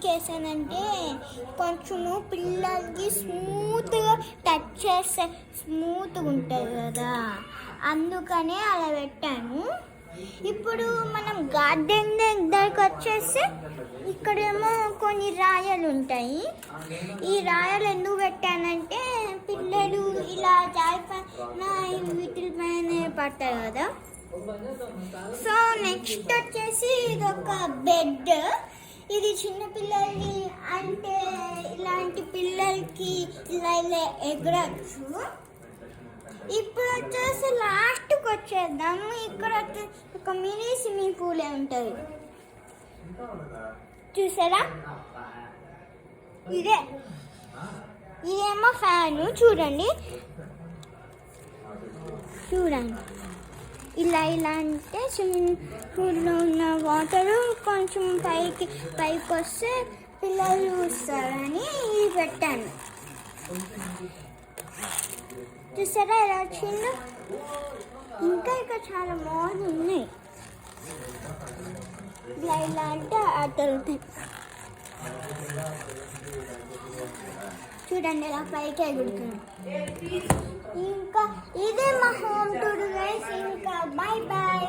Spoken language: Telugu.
ఎందుకు వేసానంటే కొంచెము పిల్లలకి స్మూత్గా టచ్ చేస్తే స్మూత్గా ఉంటుంది కదా, అందుకనే అలా పెట్టాను. ఇప్పుడు మనం గార్డెన్ దగ్గరికి వచ్చేసి ఇక్కడేమో కొన్ని రాయలు ఉంటాయి. ఈ రాయలు ఎందుకు పెట్టానంటే పిల్లలు ఇలా జారిపైన వీటిపైన పడతాయి కదా. సో నెక్స్ట్ వచ్చేసి ఇది ఒక బెడ్. ఇది చిన్నపిల్లలకి అంటే ఇలాంటి పిల్లలకి ఇలా ఇలా ఎగరచ్చు. ఇప్పుడు వచ్చేసి లాస్ట్కి వచ్చేద్దాము. ఇక్కడ ఒక మినీ స్విమ్మింగ్ పూలే ఉంటుంది చూసారా. ఇదేమో ఫ్యాను చూడండి. ఇలా అంటే స్విమ్మింగ్ పూల్లో ఉన్న వాటరు కొంచెం పైకి వస్తే పిల్లలు చూస్తారని ఇది పెట్టాను. చూసారా ఎలా వచ్చిందో. ఇంకా ఇక్కడ చాలా మోడల్ ఉన్నాయి. ఇలా అంటే ఆటలు చూడండి ఎలా పైకి ఎగురుతుంది. ఇంకా ఇదే మా హోమ్ టూర్ గైస్. ఇంకా బాయ్ బాయ్.